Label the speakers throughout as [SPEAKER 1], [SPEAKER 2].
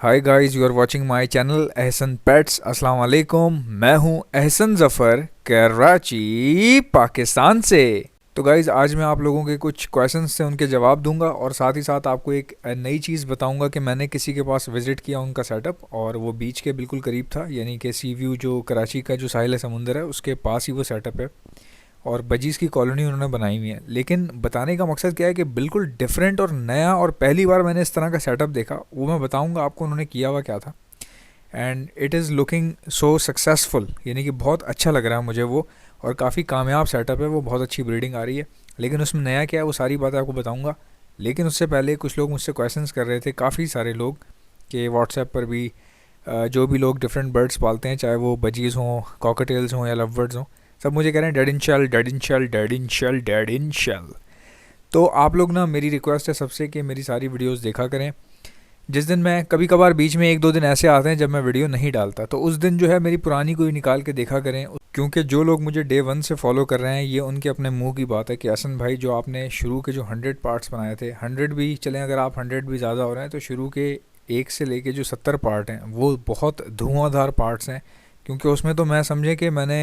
[SPEAKER 1] Hi guys, you are watching my channel Ehsan pets. अस्सलाम वालेकुम। मैं हूं एहसन ज़फ़र, कराची पाकिस्तान से। तो गाइस, आज मैं आप लोगों के कुछ क्वेश्चंस से उनके जवाब दूंगा और साथ ही साथ आपको एक नई चीज़ बताऊंगा कि मैंने किसी के पास विज़िट किया उनका सेटअप, और वो बीच के बिल्कुल करीब था, यानी कि सी व्यू जो कराची का जो साहिल समुंदर है उसके पास ही वो सेटअप है। और बजीज़ की कॉलोनी उन्होंने बनाई हुई है। लेकिन बताने का मकसद क्या है कि बिल्कुल डिफरेंट और नया, और पहली बार मैंने इस तरह का सेटअप देखा। वो मैं बताऊंगा आपको उन्होंने किया हुआ क्या था। And it is looking so successful, यानी कि बहुत अच्छा लग रहा है मुझे वो, और काफ़ी कामयाब सेटअप है वो, बहुत अच्छी ब्रीडिंग आ रही है। लेकिन उसमें नया क्या है वो सारी बातें आपको बताऊँगा। लेकिन उससे पहले कुछ लोग मुझसे क्वेश्चंस कर रहे थे, काफ़ी सारे लोग, कि व्हाट्सएप पर भी जो भी लोग डिफरेंट बर्ड्स पालते हैं, चाहे वो बजीज़ हों, कॉकटेल्स हों या लव बर्ड्स हों, सब मुझे कह रहे हैं डेड इन शेल, डेड इन शेल, डेड इन शेल, डेड इन शेल। तो आप लोग ना, मेरी रिक्वेस्ट है सबसे कि मेरी सारी वीडियोस देखा करें। जिस दिन मैं कभी कभार बीच में एक दो दिन ऐसे आते हैं जब मैं वीडियो नहीं डालता, तो उस दिन जो है मेरी पुरानी कोई निकाल के देखा करें। क्योंकि जो लोग मुझे डे वन से फॉलो कर रहे हैं, ये उनके अपने मुंह की बात है कि हसन भाई, जो आपने शुरू के जो 100 पार्ट्स बनाए थे, 100 भी चलें, अगर आप 100 भी ज़्यादा हो रहे हैं, तो शुरू के एक से लेके जो 70 पार्ट हैं वो बहुत धुआंधार पार्ट्स हैं। क्योंकि उसमें तो मैं समझे कि मैंने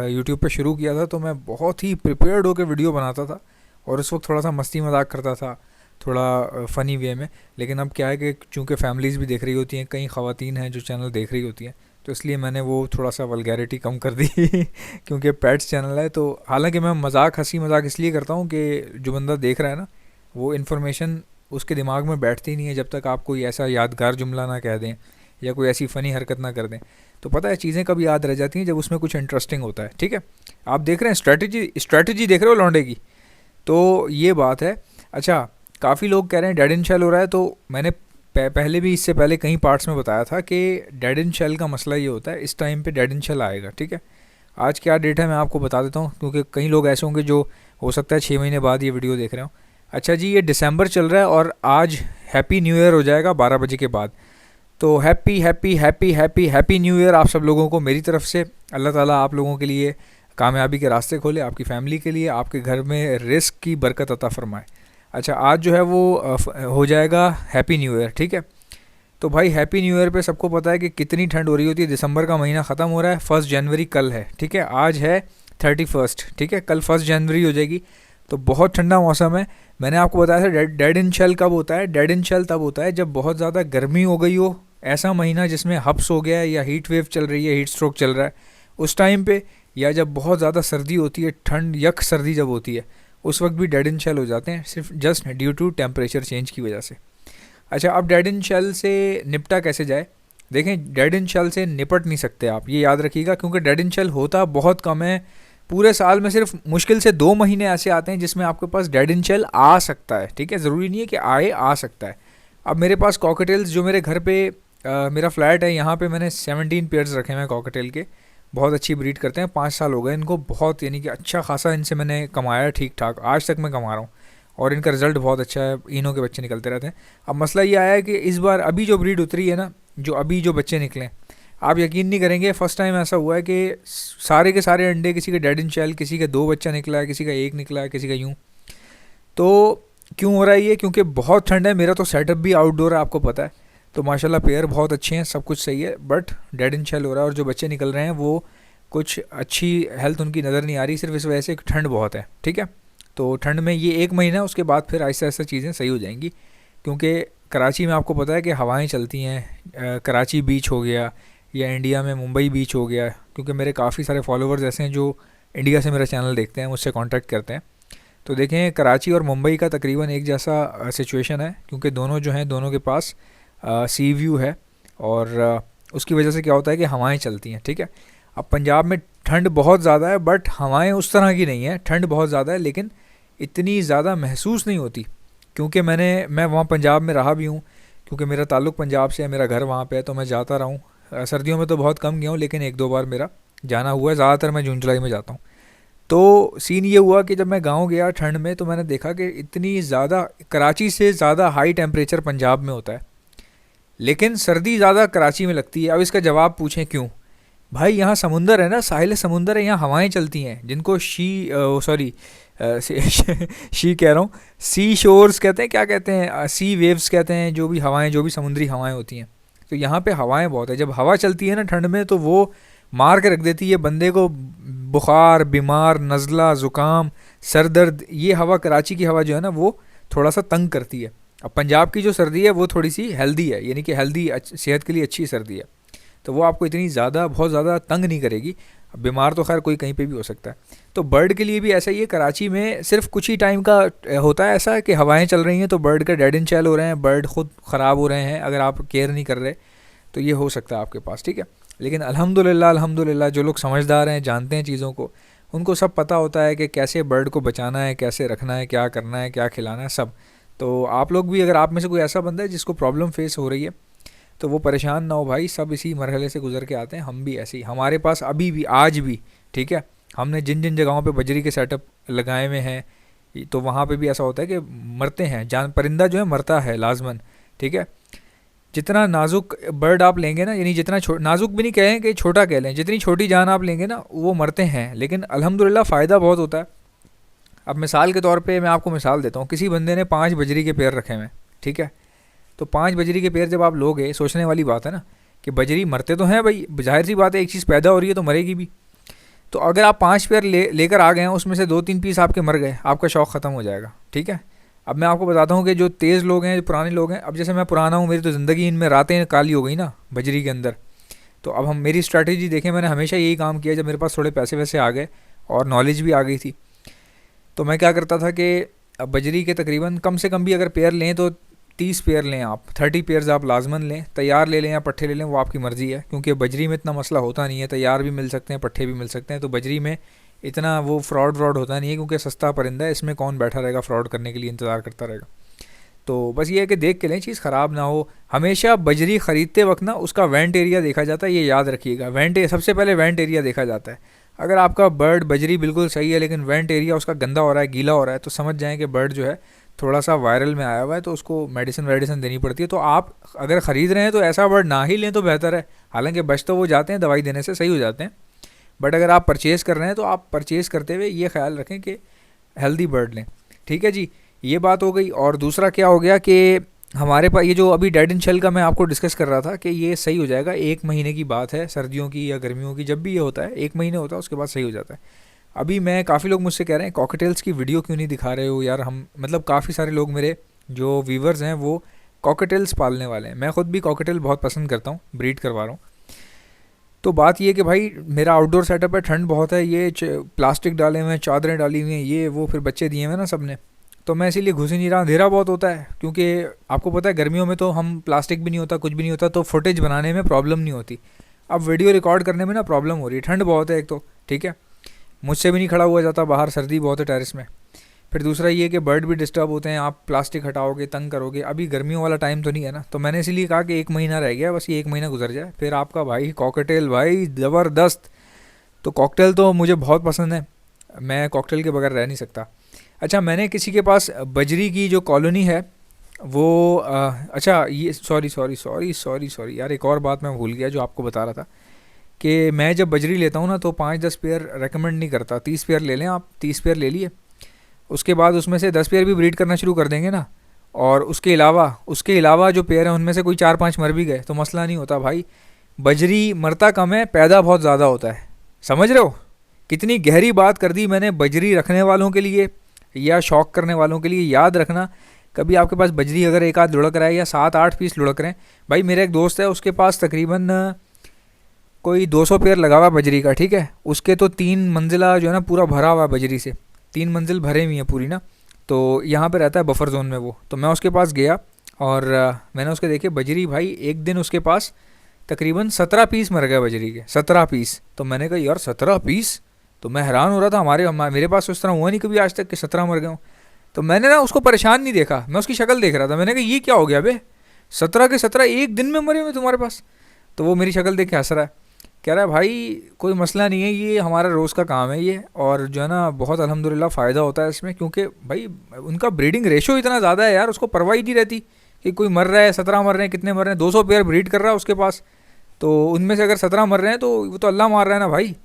[SPEAKER 1] यूट्यूब पे शुरू किया था तो मैं बहुत ही प्रिपेयर्ड होकर वीडियो बनाता था, और उस वक्त थोड़ा सा मस्ती मजाक करता था, थोड़ा फ़नी वे में। लेकिन अब क्या है कि चूँकि फैमिलीज़ भी देख रही होती हैं, कई ख़वातीन हैं जो चैनल देख रही होती हैं, तो इसलिए मैंने वो थोड़ा सा वल्गैरिटी कम कर दी क्योंकि पेट्स चैनल है। तो हालांकि मैं मजाक, हंसी मजाक इसलिए करता हूँ कि जो बंदा देख रहा है ना, वो इन्फॉर्मेशन उसके दिमाग में बैठती नहीं है जब तक आप कोई ऐसा यादगार जुमला ना कह दें या कोई ऐसी फ़नी हरकत ना कर दें। तो पता है, चीज़ें कब याद रह जाती हैं जब उसमें कुछ इंटरेस्टिंग होता है। ठीक है, आप देख रहे हैं स्ट्रैटेजी देख रहे हो लौंडे की, तो ये बात है। अच्छा, काफ़ी लोग कह रहे हैं डेड इन शेल हो रहा है, तो मैंने पहले भी, इससे पहले कई पार्ट्स में बताया था कि डेड इन शेल का मसला ये होता है, इस टाइम पे डेड इन शेल आएगा। ठीक है, आज क्या डेट है मैं आपको बता देता हूँ, क्योंकि कई लोग ऐसे होंगे जो हो सकता है 6 महीने बाद ये वीडियो देख रहे हो। अच्छा जी, ये दिसंबर चल रहा है और आज हैप्पी न्यू ईयर हो जाएगा 12 बजे के बाद। तो happy happy happy happy happy new year आप सब लोगों को मेरी तरफ से। अल्लाह ताला आप लोगों के लिए कामयाबी के रास्ते खोले, आपकी फ़ैमिली के लिए, आपके घर में रिस्क की बरकत अता फरमाए। अच्छा, आज जो है वो हो जाएगा हैप्पी न्यू ईयर। ठीक है, तो भाई हैप्पी न्यू ईयर पे सबको पता है कि कितनी ठंड हो रही होती है। दिसंबर का महीना ख़त्म हो रहा है, 1 जनवरी कल है। ठीक है, आज है 31st। ठीक है, कल 1 जनवरी हो जाएगी। तो बहुत ठंडा मौसम है। मैंने आपको बताया था डेड इन शेल कब होता है। डेड इन शेल तब होता है जब बहुत ज़्यादा गर्मी हो गई हो, ऐसा महीना जिसमें हब्स हो गया है या हीट वेव चल रही है, हीट स्ट्रोक चल रहा है उस टाइम पे, या जब बहुत ज़्यादा सर्दी होती है, ठंड यक सर्दी जब होती है, उस वक्त भी डेड इन शेल हो जाते हैं, सिर्फ just due to temperature change की वजह से। अच्छा, अब डेड इन शेल से निपटा कैसे जाए। देखें, डेड इन शेल से निपट नहीं सकते आप, ये याद रखिएगा, क्योंकि डेड इन शेल होता बहुत कम है। पूरे साल में सिर्फ मुश्किल से 2 महीने ऐसे आते हैं जिसमें आपके पास डेड इन शेल आ सकता है। ठीक है, ज़रूरी नहीं है कि आए, आ सकता है। अब मेरे पास कॉकटेल्स, जो मेरे घर पे मेरा फ्लैट है, यहाँ पे मैंने 17 पेयर्स रखे हुए हैं कॉकटेल के। बहुत अच्छी ब्रीड करते हैं, 5 साल हो गए इनको, बहुत यानी कि अच्छा खासा इनसे मैंने कमाया, ठीक ठाक आज तक मैं कमा रहा हूँ, और इनका रिज़ल्ट बहुत अच्छा है, इनों के बच्चे निकलते रहते हैं। अब मसला ये आया है कि इस बार अभी जो ब्रीड उतरी है ना, जो अभी जो बच्चे निकले, आप यकीन नहीं करेंगे, फ़र्स्ट टाइम ऐसा हुआ है कि सारे के सारे अंडे, किसी के डेड इन शेल, किसी के 2 बच्चा निकला है, किसी का 1 निकला है, किसी का यूँ। तो क्यों हो रहा है ये? क्योंकि बहुत ठंड है। मेरा तो सेटअप भी आउटडोर है, आपको पता है। तो माशाल्लाह पेयर बहुत अच्छे हैं, सब कुछ सही है, बट डेड इन शेल हो रहा है, और जो बच्चे निकल रहे हैं वो कुछ अच्छी हेल्थ उनकी नज़र नहीं आ रही, सिर्फ इस वजह से ठंड बहुत है। ठीक है, तो ठंड में ये 1 महीना, उसके बाद फिर आहिस्ता आहिस्ता चीज़ें सही हो जाएंगी। क्योंकि कराची में आपको पता है कि हवाएं चलती हैं, कराची बीच हो गया, या इंडिया में मुंबई बीच हो गया। क्योंकि मेरे काफ़ी सारे फॉलोवर्स ऐसे हैं जो इंडिया से मेरा चैनल देखते हैं, मुझसे कांटेक्ट करते हैं। तो देखें, कराची और मुंबई का तकरीबन एक जैसा सिचुएशन है, क्योंकि दोनों जो हैं, दोनों के पास सी व्यू है, और उसकी वजह से क्या होता है कि हवाएं चलती हैं। ठीक है, अब पंजाब में ठंड बहुत ज़्यादा है, बट हवाएं उस तरह की नहीं है। ठंड बहुत ज़्यादा है लेकिन इतनी ज़्यादा महसूस नहीं होती, क्योंकि मैं वहाँ पंजाब में रहा भी हूँ, क्योंकि मेरा ताल्लुक़ पंजाब से है, मेरा घर वहाँ पे है, तो मैं जाता रहा हूँ। सर्दियों में तो बहुत कम गया हूँ, लेकिन एक दो बार मेरा जाना हुआ है। ज़्यादातर मैं जून जुलाई में जाता हूँ। तो सीन ये हुआ कि जब मैं गांव गया ठंड में, तो मैंने देखा कि इतनी ज़्यादा, कराची से ज़्यादा हाई टेम्परेचर पंजाब में होता है, लेकिन सर्दी ज़्यादा कराची में लगती है। अब इसका जवाब पूछें क्यों? भाई, यहाँ समुंदर है ना, साहिल समुंदर है, यहाँ हवाएं चलती हैं, जिनको सॉरी शी कह रहा हूँ, सी शोर्स कहते हैं, क्या कहते हैं, सी वेव्स कहते हैं, जो भी हवाएं, जो भी समुद्री हवाएं होती हैं। तो यहाँ पे हवाएं बहुत है, जब हवा चलती है ना ठंड में तो वो मार के रख देती है बंदे को, बुखार, बीमार, नज़ला, ज़ुकाम, सर दर्द। ये हवा, कराची की हवा जो है ना वो थोड़ा सा तंग करती है। अब पंजाब की जो सर्दी है वो थोड़ी सी हेल्दी है, यानी कि हेल्दी, सेहत के लिए अच्छी सर्दी है, तो वो आपको इतनी ज़्यादा, बहुत ज़्यादा तंग नहीं करेगी। अब बीमार तो खैर कोई कहीं पे भी हो सकता है। तो बर्ड के लिए भी ऐसा ही है, कराची में सिर्फ कुछ ही टाइम का होता है ऐसा कि हवाएं चल रही हैं तो बर्ड का डेड एंड शेल हो रहे हैं, बर्ड खुद ख़राब हो रहे हैं, अगर आप केयर नहीं कर रहे तो ये हो सकता है आपके पास, ठीक है। लेकिन अल्हम्दुलिल्लाह, अल्हम्दुलिल्लाह जो लोग समझदार हैं, जानते हैं चीज़ों को, उनको सब पता होता है कि कैसे बर्ड को बचाना है, कैसे रखना है, क्या करना है, क्या खिलाना है, सब। तो आप लोग भी, अगर आप में से कोई ऐसा बंदा है जिसको प्रॉब्लम फेस हो रही है, तो वो परेशान ना हो भाई, सब इसी मरहले से गुजर के आते हैं। हम भी ऐसे ही, हमारे पास अभी भी, आज भी, ठीक है, हमने जिन जिन जगहों पे बजरी के सेटअप लगाए हुए हैं, तो वहाँ पे भी ऐसा होता है कि मरते हैं, जान परिंदा जो है मरता है लाजमन, ठीक है। जितना नाजुक बर्ड आप लेंगे ना, यानी जितना नाजुक भी नहीं कहें कि छोटा कह लें, जितनी छोटी जान आप लेंगे ना वो मरते हैं, लेकिन अल्हम्दुलिल्लाह फ़ायदा बहुत होता है। अब मिसाल के तौर पे मैं आपको मिसाल देता हूँ, किसी बंदे ने 5 बजरी के पेड़ रखे हुए हैं, ठीक है। तो 5 बजरी के पेड़ जब आप लोगे, सोचने वाली बात है ना कि बजरी मरते तो हैं भाई, जाहिर सी बात है, एक चीज़ पैदा हो रही है तो मरेगी भी। तो अगर आप 5 पेड़ लेकर आ गए हैं, उसमें से 2-3 पीस आपके मर गए, आपका शौक़ ख़त्म हो जाएगा, ठीक है। अब मैं आपको बताता हूँ कि जो तेज़ लोग हैं, जो पुराने लोग हैं, अब जैसे मैं पुराना हूँ, मेरी तो ज़िंदगी इनमें रातें काली हो गई ना बजरी के अंदर। तो अब हम, मेरी स्ट्रैटेजी देखें, मैंने हमेशा यही काम किया जब मेरे पास थोड़े पैसे वैसे आ गए और नॉलेज भी आ गई थी, तो मैं क्या करता था कि अब बजरी के तकरीबन कम से कम भी अगर पेयर लें तो 30 पेयर लें आप, 30 पेयर्स आप लाजमन लें, तैयार ले लें या पट्ठे ले लें, वो आपकी मर्ज़ी है, क्योंकि बजरी में इतना मसला होता नहीं है, तैयार भी मिल सकते हैं, पट्ठे भी मिल सकते हैं। तो बजरी में इतना वो फ्रॉड होता नहीं है, क्योंकि सस्ता परिंदा है, इसमें कौन बैठा रहेगा फ्रॉड करने के लिए, इंतज़ार करता रहेगा। तो बस ये है कि देख के लें, चीज़ ख़राब ना हो। हमेशा बजरी ख़रीदते वक्त ना उसका वेंट एरिया देखा जाता है, ये याद रखिएगा। सबसे पहले वेंट एरिया देखा जाता है। अगर आपका बर्ड बजरी बिल्कुल सही है लेकिन वेंट एरिया उसका गंदा हो रहा है, गीला हो रहा है, तो समझ जाएं कि बर्ड जो है थोड़ा सा वायरल में आया हुआ है, तो उसको मेडिसिन देनी पड़ती है। तो आप अगर ख़रीद रहे हैं तो ऐसा बर्ड ना ही लें तो बेहतर है। हालांकि बच तो वो जाते हैं, दवाई देने से सही हो जाते हैं, बट अगर आप परचेज़ कर रहे हैं तो आप परचेज़ करते हुए ये ख्याल रखें कि हेल्दी बर्ड लें, ठीक है जी। ये बात हो गई। और दूसरा क्या हो गया कि हमारे पास ये जो अभी डेड एंड शेल का मैं आपको डिस्कस कर रहा था कि ये सही हो जाएगा, 1 महीने की बात है, सर्दियों की या गर्मियों की, जब भी ये होता है 1 महीने होता है, उसके बाद सही हो जाता है। अभी मैं, काफ़ी लोग मुझसे कह रहे हैं कॉकटेल्स की वीडियो क्यों नहीं दिखा रहे हो यार, हम मतलब काफ़ी सारे लोग मेरे जो व्यूवर्स हैं वो कॉकटेल्स पालने वाले हैं। मैं ख़ुद भी कॉकटेल बहुत पसंद करता हूँ, ब्रीड करवा रहा हूँ। तो बात ये कि भाई मेरा आउटडोर सेटअप है, ठंड बहुत है, ये प्लास्टिक डाले हुए हैं, चादरें डाली हुई हैं, ये वो, फिर बच्चे दिए हुए हैं ना सब ने, तो मैं इसीलिए घुस ही नहीं रहा। अंधेरा बहुत होता है, क्योंकि आपको पता है गर्मियों में तो हम, प्लास्टिक भी नहीं होता, कुछ भी नहीं होता, तो फुटेज बनाने में प्रॉब्लम नहीं होती। अब वीडियो रिकॉर्ड करने में ना प्रॉब्लम हो रही है, ठंड बहुत है एक तो, ठीक है, मुझसे भी नहीं खड़ा हुआ जाता बाहर, सर्दी बहुत है टेरेस में। फिर दूसरा ये कि बर्ड भी डिस्टर्ब होते हैं, आप प्लास्टिक हटाओगे, तंग करोगे। अभी गर्मियों वाला टाइम तो नहीं है ना, तो मैंने इसीलिए कहा कि 1 महीना रह गया, बस ये 1 महीना गुजर जाए, फिर आपका भाई कॉकटेल भाई ज़बरदस्त। तो कॉकटेल तो मुझे बहुत पसंद है, मैं कॉकटेल के बगैर रह नहीं सकता। अच्छा, मैंने किसी के पास बजरी की जो कॉलोनी है वो अच्छा ये सॉरी यार, एक और बात मैं भूल गया जो आपको बता रहा था कि मैं जब बजरी लेता हूँ ना तो 5-10 पेयर रेकमेंड नहीं करता, 30 पेयर ले लें आप। 30 पेयर ले लिए, उसके बाद उसमें से 10 पेयर भी ब्रीड करना शुरू कर देंगे ना, और उसके अलावा जो पेयर हैं उनमें से कोई 4-5 मर भी गए तो मसला नहीं होता भाई। बजरी मरता कम है, पैदा बहुत ज़्यादा होता है, समझ रहे हो? कितनी गहरी बात कर दी मैंने बजरी रखने वालों के लिए या शौक़ करने वालों के लिए। याद रखना, कभी आपके पास बजरी अगर एक आध लुढ़क रहा है या 7-8 पीस लुढ़क रहे हैं, भाई मेरा एक दोस्त है, उसके पास तकरीबन कोई 200 पेयर लगा हुआ बजरी का, ठीक है। उसके तो 3 मंजिला जो है ना पूरा भरा हुआ बजरी से, 3 मंजिल भरे हुई हैं पूरी ना। तो यहाँ पे रहता है बफर जोन में वो। तो मैं उसके पास गया और मैंने उसके देखे बजरी, भाई एक दिन उसके पास तकरीबन 17 पीस मर गए बजरी के, 17 पीस। तो मैंने कहा यार 17 पीस, तो मैं हैरान हो रहा था, मेरे पास तो इस तरह हुआ नहीं कभी आज तक कि 17 मर गए हूँ। तो मैंने ना उसको परेशान नहीं देखा, मैं उसकी शक्ल देख रहा था, मैंने कहा ये क्या हो गया बे, 17 के 17 एक दिन में मरे हुए तुम्हारे पास। तो वो मेरी शक्ल देख के हंस रहा है, कह रहा है भाई कोई मसला नहीं है, ये हमारा रोज़ का काम है ये, और जो है ना बहुत अल्हम्दुलिल्लाह फ़ायदा होता है इसमें, क्योंकि भाई उनका ब्रीडिंग रेशो इतना ज़्यादा है यार, उसको परवाह ही नहीं रहती कि कोई मर रहा है, 17 मर रहे हैं, कितने मर रहे हैं, 200 पेयर ब्रीड कर रहा है उसके पास, तो उनमें से अगर 17 मर रहे हैं तो वो तो अल्लाह मार रहा है ना भाई,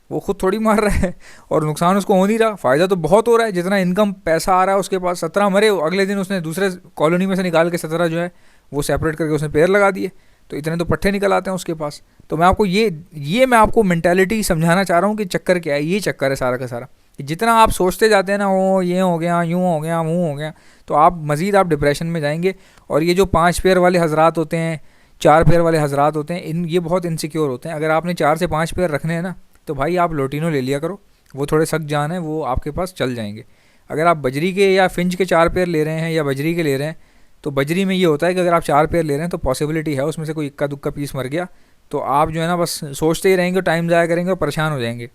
[SPEAKER 1] वो खुद थोड़ी मार रहा है, और नुकसान उसको हो नहीं रहा, फ़ायदा तो बहुत हो रहा है। जितना इनकम पैसा आ रहा है उसके पास, 17 मरे, अगले दिन उसने दूसरे कॉलोनी में से निकाल के 17 जो है वो सेपरेट करके उसने पेयर लगा दिए। तो इतने तो पट्टे निकल आते हैं उसके पास। तो मैं आपको ये मैं आपको मेंटालिटी समझाना चाह रहा हूँ कि चक्कर क्या है। ये चक्कर है सारा का सारा कि जितना आप सोचते जाते हैं ना, वो ये हो गया, यूँ हो गया, वो हो गया, तो आप मज़ीद आप डिप्रेशन में जाएंगे। और ये जो 5 पैर वाले हजरात होते हैं, 4 पैर वाले हजरात होते हैं, ये बहुत इनसिक्योर होते हैं। अगर आपने 4 से 5 पैर रखने हैं ना, तो भाई आप लोटिनो ले लिया करो, वो थोड़े सख्त जान है, वो आपके पास चल जाएंगे। अगर आप बजरी के या फिंच के 4 पैर ले रहे हैं या बजरी के ले रहे हैं, तो बजरी में ये होता है कि अगर आप 4 पैर ले रहे हैं तो पॉसिबिलिटी है उसमें से कोई इक्का दुक्का पीस मर गया, तो आप जो है ना बस सोचते ही रहेंगे, टाइम ज़ाया करेंगे और परेशान हो जाएंगे।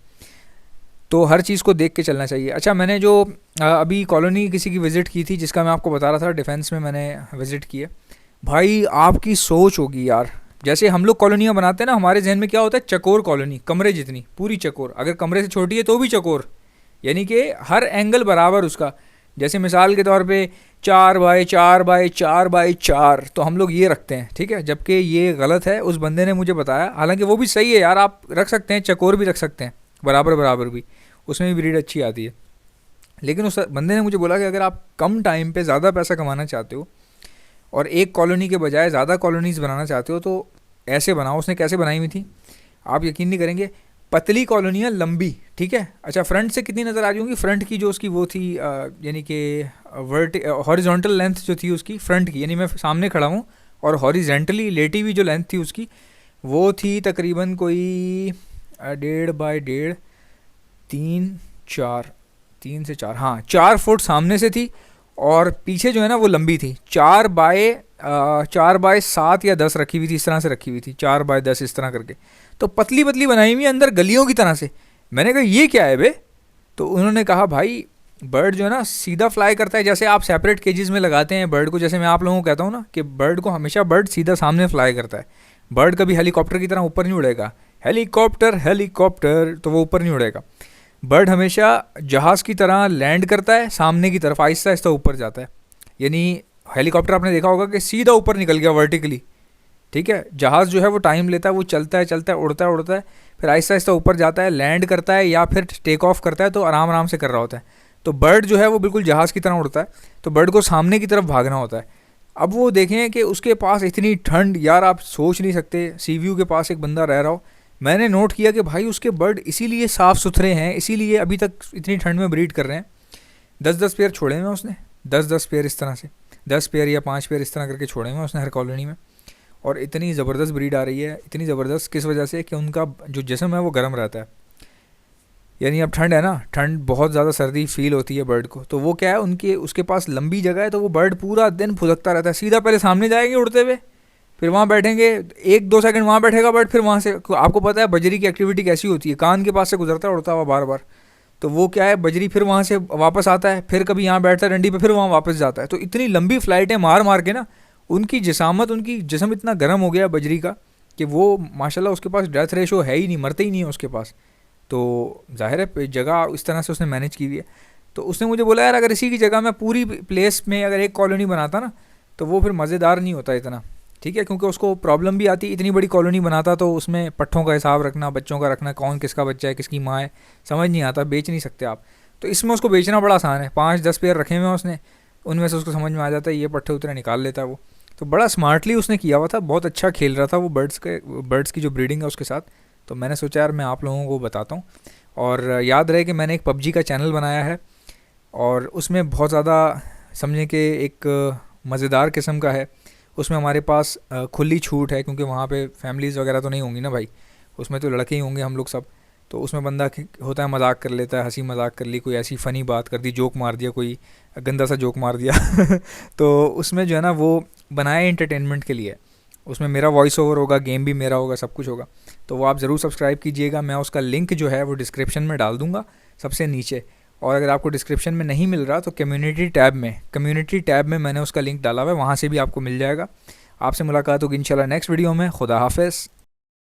[SPEAKER 1] तो हर चीज़ को देख के चलना चाहिए। अच्छा, मैंने जो अभी कॉलोनी किसी की विज़िट की थी, जिसका मैं आपको बता रहा था, डिफेंस में मैंने विज़िट की है। भाई आपकी सोच होगी यार, जैसे हम लोग कॉलोनियाँ बनाते हैं ना, हमारे जहन में क्या होता है, चकोर कॉलोनी, कमरे जितनी, पूरी चकोर, अगर कमरे से छोटी है तो भी चकोर, यानी कि हर एंगल बराबर उसका। जैसे मिसाल के तौर पे 4 बाई 4 बाई 4 बाई 4, तो हम लोग ये रखते हैं, ठीक है, जबकि ये गलत है। उस बंदे ने मुझे बताया, हालांकि वो भी सही है यार, आप रख सकते हैं, चकोर भी रख सकते हैं, बराबर बराबर भी, उसमें भी ब्रीड अच्छी आती है। लेकिन उस बंदे ने मुझे बोला कि अगर आप कम टाइम पे ज़्यादा पैसा कमाना चाहते हो और एक कॉलोनी के बजाय ज़्यादा कॉलोनीज़ बनाना चाहते हो, तो ऐसे बनाओ। उसने कैसे बनाई हुई थी, आप यकीन नहीं करेंगे। पतली कॉलोनियाँ, लंबी, ठीक है। अच्छा, फ्रंट से कितनी नज़र आ रही होंगी, फ्रंट की जो उसकी वो थी, यानी कि हॉरिजॉन्टल लेंथ जो थी उसकी फ्रंट की, यानी मैं सामने खड़ा हूँ और हॉरिजेंटली लेटी हुई जो लेंथ थी उसकी, वो थी तकरीबन कोई 1.5 बाई 1.5, 3 से 4, हाँ 4 फुट सामने से थी, और पीछे जो है ना वो लंबी थी, 4 बाय 7 या 10 रखी हुई थी, इस तरह से रखी हुई थी, 4 बाय 10 इस तरह करके। तो पतली पतली बनाई हुई अंदर गलियों की तरह से। मैंने कहा ये क्या है बे, तो उन्होंने कहा भाई बर्ड जो है ना सीधा फ्लाई करता है, जैसे आप सेपरेट केजेस में लगाते हैं बर्ड को, जैसे मैं आप लोगों को कहता हूँ ना कि बर्ड को हमेशा बर्ड सीधा सामने फ्लाई करता है। बर्ड कभी हेलीकॉप्टर की तरह ऊपर नहीं उड़ेगा, हेलीकॉप्टर हेलीकॉप्टर, तो वो ऊपर नहीं उड़ेगा। बर्ड हमेशा जहाज़ की तरह लैंड करता है, सामने की तरफ आहिस्ता आहिस्ता ऊपर जाता है। यानी हेलीकॉप्टर आपने देखा होगा कि सीधा ऊपर निकल गया वर्टिकली, ठीक है। जहाज़ जो है वो टाइम लेता है, वो चलता है चलता है, उड़ता है उड़ता है, फिर आहिस्ता आहिस्ता ऊपर जाता है, लैंड करता है या फिर टेक ऑफ करता है, तो आराम आराम से कर रहा होता है। तो बर्ड जो है वो बिल्कुल जहाज़ की तरह उड़ता है, तो बर्ड को सामने की तरफ भागना होता है। अब वो देखें कि उसके पास इतनी ठंड, यार आप सोच नहीं सकते, सी व्यू के पास एक बंदा रह रहा हो। मैंने नोट किया कि भाई उसके बर्ड इसीलिए साफ़ सुथरे हैं, इसीलिए अभी तक इतनी ठंड में ब्रीड कर रहे हैं। 10-10 पेयर छोड़े हुए उसने, 10-10 पेयर इस तरह से, 10 पेयर या 5 पेयर इस तरह करके छोड़े हुए उसने हर कॉलोनी में। और इतनी ज़बरदस्त ब्रीड आ रही है, इतनी ज़बरदस्त किस वजह से कि उनका जो जिस्म है वो गर्म रहता है। यानी अब ठंड है ना, ठंड बहुत ज़्यादा सर्दी फील होती है बर्ड को, तो वो क्या है, उसके पास लंबी जगह है, तो वो बर्ड पूरा दिन फुदकता रहता है। सीधा पहले सामने जाएंगे उड़ते हुए, फिर वहाँ बैठेंगे 1-2 सेकंड, वहाँ बैठेगा बर्ड, फिर वहाँ से, आपको पता है बजरी की एक्टिविटी कैसी होती है, कान के पास से गुजरता है उड़ता हुआ बार बार। तो वो क्या है, बजरी फिर वहाँ से वापस आता है, फिर कभी यहाँ बैठता है डंडी पे, फिर वहाँ वापस जाता है। तो इतनी लंबी फ्लाइटें मार मार के ना, उनकी जिसामत, उनकी जिस्म इतना गर्म हो गया बजरी का कि वो माशाल्लाह उसके पास डेथ रेशो है ही नहीं, मरते ही नहीं है उसके पास। तो जाहिर है जगह इस तरह से उसने मैनेज की हुई है। तो उसने मुझे बोला यार अगर इसी की जगह मैं पूरी प्लेस में अगर एक कॉलोनी बनाता ना, तो वो फिर मज़ेदार नहीं होता इतना, ठीक है, क्योंकि उसको प्रॉब्लम भी आती। इतनी बड़ी कॉलोनी बनाता तो उसमें पट्ठों का हिसाब रखना, बच्चों का रखना, कौन किसका बच्चा है, किसकी माँ है, समझ नहीं आता, बेच नहीं सकते आप। तो इसमें उसको बेचना बड़ा आसान है, 5-10 पेयर रखे हुए हैं उसने, उनमें से उसको समझ में आ जाता है ये पट्ठे उतरे निकाल लेता है वो। तो बड़ा स्मार्टली उसने किया हुआ था, बहुत अच्छा खेल रहा था वो बर्ड्स की जो ब्रीडिंग है उसके साथ। तो मैंने सोचा यार मैं आप लोगों को बताता हूँ, और याद रहे कि मैंने एक पबजी का चैनल बनाया है, और उसमें बहुत ज़्यादा समझें कि एक मज़ेदार किस्म का है। उसमें हमारे पास खुली छूट है, क्योंकि वहाँ पे फैमिलीज़ वगैरह तो नहीं होंगी ना भाई, उसमें तो लड़के ही होंगे हम लोग सब। तो उसमें बंदा होता है मजाक कर लेता है, हंसी मजाक कर ली, कोई ऐसी फ़नी बात कर दी, जोक मार दिया, कोई गंदा सा जोक मार दिया तो उसमें जो है ना वो बनाया एंटरटेनमेंट के लिए। उसमें मेरा वॉइस ओवर होगा, गेम भी मेरा होगा, सब कुछ होगा। तो वो आप ज़रूर सब्सक्राइब कीजिएगा, मैं उसका लिंक जो है वो डिस्क्रिप्शन में डाल दूँगा सबसे नीचे। और अगर आपको डिस्क्रिप्शन में नहीं मिल रहा तो कम्युनिटी टैब में मैंने उसका लिंक डाला हुआ है, वहाँ से भी आपको मिल जाएगा। आपसे मुलाकात होगी इंशाल्लाह नेक्स्ट वीडियो में। खुदा हाफ़िज़।